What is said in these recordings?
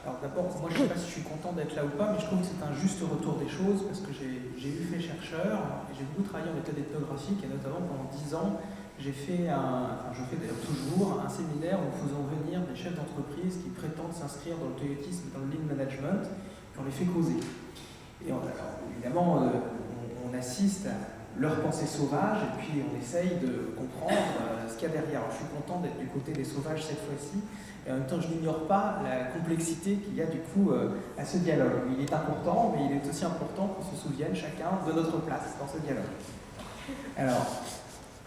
Alors d'abord, moi je ne sais pas si je suis content d'être là ou pas, mais je trouve que c'est un juste retour des choses parce que j'ai eu fait chercheur et j'ai beaucoup travaillé en méthode ethnographique et notamment pendant 10 ans, je fais d'ailleurs toujours un séminaire où nous faisons venir des chefs d'entreprise qui prétendent s'inscrire dans le toyotisme et dans le lean management, et on les fait causer. Et alors, évidemment, on assiste à leur pensée sauvage et puis on essaye de comprendre ce qu'il y a derrière. Alors, je suis content d'être du côté des sauvages cette fois-ci. Et en même temps, je n'ignore pas la complexité qu'il y a du coup à ce dialogue. Il est important, mais il est aussi important qu'on se souvienne chacun de notre place dans ce dialogue. Alors,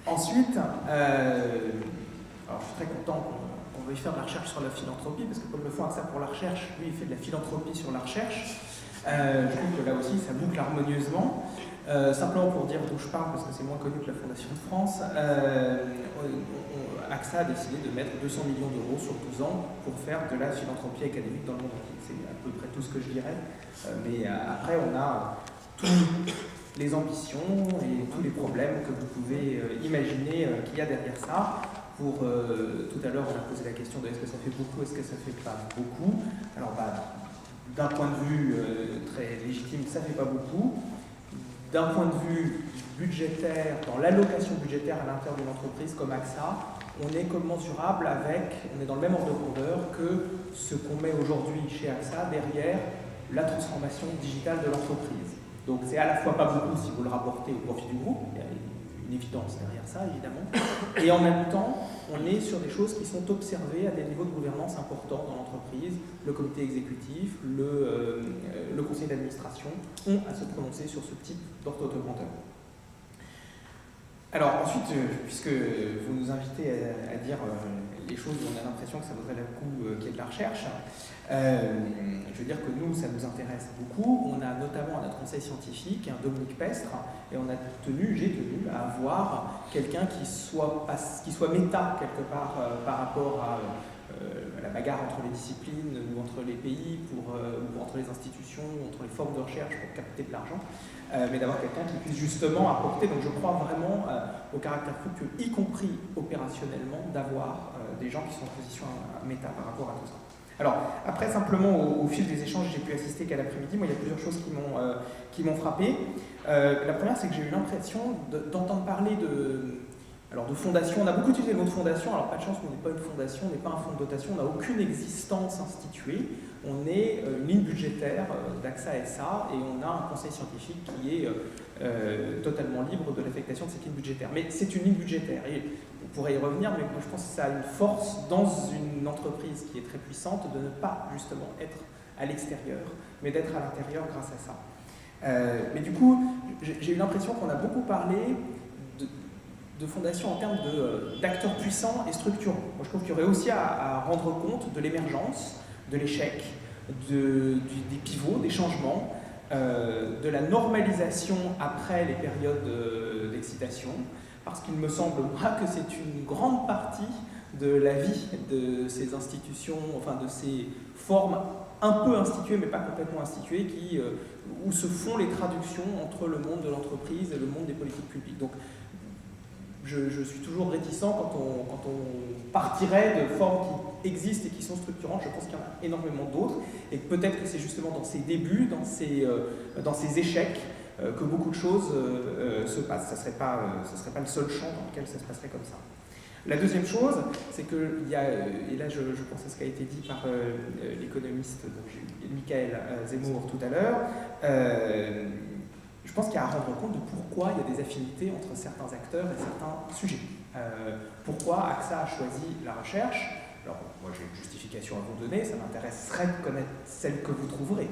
ensuite, alors je suis très content qu'on veuille faire de la recherche sur la philanthropie, parce que comme le font AXA pour la recherche, lui il fait de la philanthropie sur la recherche. Je trouve que là aussi ça boucle harmonieusement. Simplement pour dire d'où je parle, parce que c'est moins connu que la Fondation de France, AXA a décidé de mettre 200 millions d'euros sur 12 ans pour faire de la philanthropie académique dans le monde entier. C'est à peu près tout ce que je dirais. Mais après, on a toutes les ambitions et tous les problèmes que vous pouvez imaginer qu'il y a derrière ça. Tout à l'heure, on a posé la question de est-ce que ça fait beaucoup, est-ce que ça fait pas beaucoup. Alors, d'un point de vue très légitime, ça fait pas beaucoup. D'un point de vue budgétaire, dans l'allocation budgétaire à l'intérieur d'une entreprise comme AXA, on est commensurable on est dans le même ordre de grandeur que ce qu'on met aujourd'hui chez AXA derrière la transformation digitale de l'entreprise. Donc c'est à la fois pas beaucoup si vous le rapportez au profit du groupe, il y a une évidence derrière ça évidemment, et en même temps on est sur des choses qui sont observées à des niveaux de gouvernance importants dans l'entreprise. Le comité exécutif, le conseil d'administration ont à se prononcer sur ce type d'ordre de grandeur. Alors ensuite, puisque vous nous invitez à dire les choses où on a l'impression que ça vaudrait le coup qu'il y ait de la recherche, je veux dire que nous, ça nous intéresse beaucoup. On a notamment à notre conseil scientifique un Dominique Pestre, et j'ai tenu à avoir quelqu'un qui soit méta quelque part par rapport à la bagarre entre les disciplines ou entre les pays, ou entre les institutions, entre les formes de recherche pour capter de l'argent, mais d'avoir quelqu'un qui puisse justement apporter. Donc je crois vraiment au caractère fructueux, y compris opérationnellement, d'avoir des gens qui sont en position méta par rapport à tout ça. Alors, après, simplement, au fil des échanges, j'ai pu assister qu'à l'après-midi. Moi, il y a plusieurs choses qui m'ont frappé. La première, c'est que j'ai eu l'impression d'entendre parler de fondation. On a beaucoup utilisé le mot de fondation. Alors, pas de chance, on n'est pas une fondation, on n'est pas un fonds de dotation, on n'a aucune existence instituée. On est une ligne budgétaire d'AXA SA et on a un conseil scientifique qui est totalement libre de l'affectation de cette ligne budgétaire. Mais c'est une ligne budgétaire. Et on pourrait y revenir, mais moi je pense que ça a une force dans une entreprise qui est très puissante de ne pas justement être à l'extérieur, mais d'être à l'intérieur grâce à ça. Mais du coup, j'ai eu l'impression qu'on a beaucoup parlé de fondation en termes d'acteurs puissants et structurants. Moi je trouve qu'il y aurait aussi à rendre compte de l'émergence, de l'échec, des pivots, des changements, de la normalisation après les périodes d'excitation, parce qu'il me semble, moi, que c'est une grande partie de la vie de ces institutions, enfin de ces formes un peu instituées, mais pas complètement instituées, où se font les traductions entre le monde de l'entreprise et le monde des politiques publiques. Donc, je suis toujours réticent quand on partirait de formes qui existent et qui sont structurantes. Je pense qu'il y en a énormément d'autres, et peut-être que c'est justement dans ces débuts, dans ces échecs, que beaucoup de choses se passent. Ce ne serait pas le seul champ dans lequel ça se passerait comme ça. La deuxième chose, c'est qu'il y a, et là je pense à ce qui a été dit par l'économiste Michael Zemmour tout à l'heure, je pense qu'il y a à rendre compte de pourquoi il y a des affinités entre certains acteurs et certains sujets. Pourquoi AXA a choisi la recherche? Alors, moi j'ai une justification à vous donner, ça m'intéresserait de connaître celle que vous trouverez.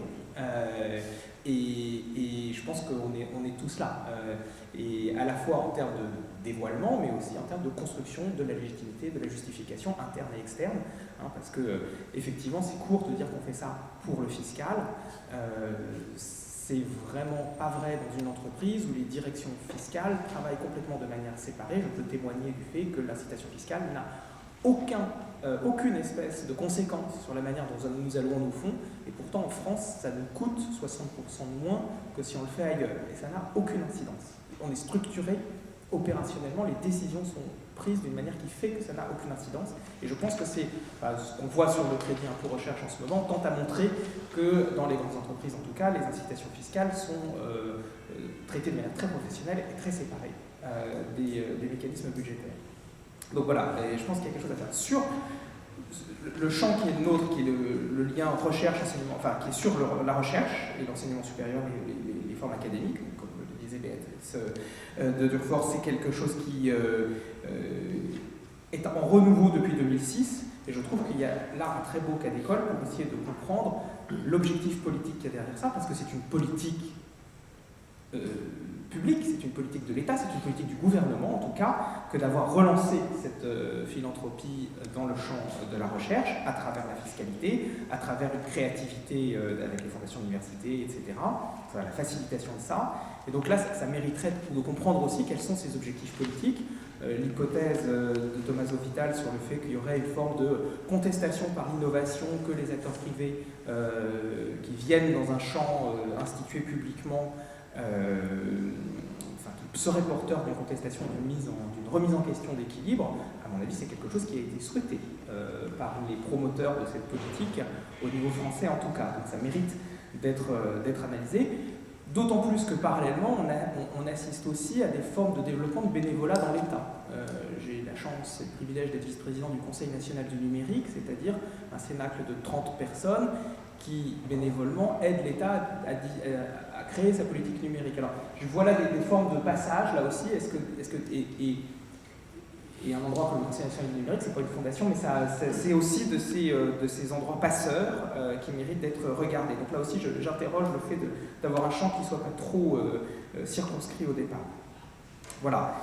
Et je pense qu'on est tous là. Et à la fois en termes de dévoilement, mais aussi en termes de construction de la légitimité, de la justification interne et externe. Parce que, effectivement, c'est court de dire qu'on fait ça pour le fiscal. C'est vraiment pas vrai dans une entreprise où les directions fiscales travaillent complètement de manière séparée. Je peux témoigner du fait que l'incitation fiscale n'a aucune espèce de conséquence sur la manière dont nous allouons nos fonds, et pourtant en France ça nous coûte 60% de moins que si on le fait ailleurs, et ça n'a aucune incidence. On est structuré opérationnellement, les décisions sont entreprises d'une manière qui fait que ça n'a aucune incidence. Et je pense que c'est ce qu'on voit sur le crédit impôt recherche en ce moment, tente à montrer que dans les grandes entreprises, en tout cas, les incitations fiscales sont traitées de manière très professionnelle et très séparée des mécanismes budgétaires. Donc voilà, et je pense qu'il y a quelque chose à faire. Sur le champ qui est le nôtre, qui est le lien recherche-enseignement, enfin qui est sur la recherche et l'enseignement supérieur et les formes académiques, comme le disait Béatrice de Durfort, c'est quelque chose qui est en renouveau depuis 2006, et je trouve qu'il y a là un très beau cas d'école pour essayer de comprendre l'objectif politique qu'il y a derrière ça, parce que c'est une politique publique, c'est une politique de l'État, c'est une politique du gouvernement en tout cas, que d'avoir relancé cette philanthropie dans le champ de la recherche, à travers la fiscalité, à travers une créativité avec les fondations d'université, etc., la facilitation de ça. Et donc là, ça mériterait de comprendre aussi quels sont ces objectifs politiques. L'hypothèse de Tommaso Vitale sur le fait qu'il y aurait une forme de contestation par l'innovation, que les acteurs privés qui viennent dans un champ institué publiquement qui serait porteur d'une contestation, d'une remise en question d'équilibre, à mon avis, c'est quelque chose qui a été souhaité par les promoteurs de cette politique, au niveau français en tout cas. Donc ça mérite d'être analysé. D'autant plus que parallèlement, on assiste aussi à des formes de développement de bénévolat dans l'État. J'ai la chance et le privilège d'être vice-président du Conseil national du numérique, c'est-à-dire un cénacle de 30 personnes qui, bénévolement, aident l'État à créer sa politique numérique. Alors, je vois là des formes de passage, là aussi, et un endroit comme le Conseil national du numérique, c'est pas une fondation, mais c'est aussi de ces endroits passeurs qui méritent d'être regardés. Donc là aussi, j'interroge le fait d'avoir un champ qui ne soit pas trop circonscrit au départ. Voilà.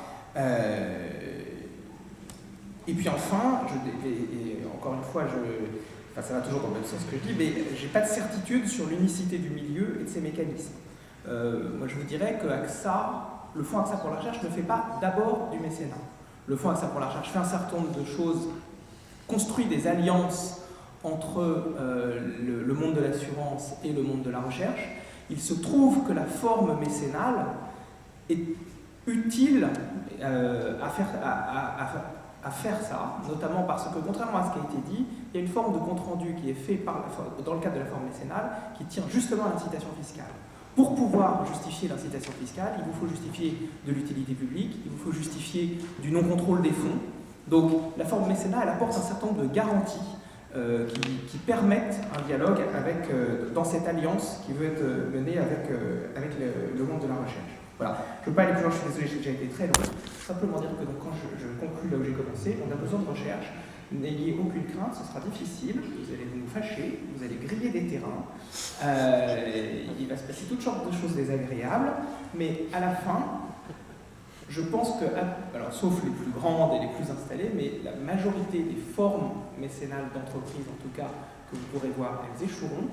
Et puis enfin, encore une fois, ça va toujours dans le même sens que je dis, mais je n'ai pas de certitude sur l'unicité du milieu et de ses mécanismes. Moi, je vous dirais que le Fonds AXA pour la recherche ne fait pas d'abord du mécénat. Le Fonds AXA pour la recherche fait un certain nombre de choses, construit des alliances entre le monde de l'assurance et le monde de la recherche. Il se trouve que la forme mécénale est utile à faire ça, notamment parce que, contrairement à ce qui a été dit, il y a une forme de compte-rendu qui est fait dans le cadre de la forme mécénale qui tient justement à l'incitation fiscale. Pour pouvoir justifier l'incitation fiscale, il vous faut justifier de l'utilité publique, il vous faut justifier du non-contrôle des fonds. Donc la forme mécénat, elle apporte un certain nombre de garanties qui permettent un dialogue dans cette alliance qui veut être menée avec le monde de la recherche. Voilà. Je ne veux pas aller plus loin, je suis désolé, j'ai déjà été très long. Simplement dire que donc, quand je conclue là où j'ai commencé, on a besoin de recherche. N'ayez aucune crainte, ce sera difficile, vous allez vous fâcher, vous allez griller des terrains, il va se passer toutes sortes de choses désagréables, mais à la fin, je pense que, alors sauf les plus grandes et les plus installées, mais la majorité des formes mécénales d'entreprises, en tout cas, que vous pourrez voir, elles échoueront,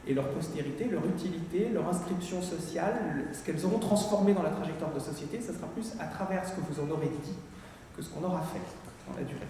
et leur postérité, leur utilité, leur inscription sociale, ce qu'elles auront transformé dans la trajectoire de société, ça sera plus à travers ce que vous en aurez dit que ce qu'on aura fait dans la durée.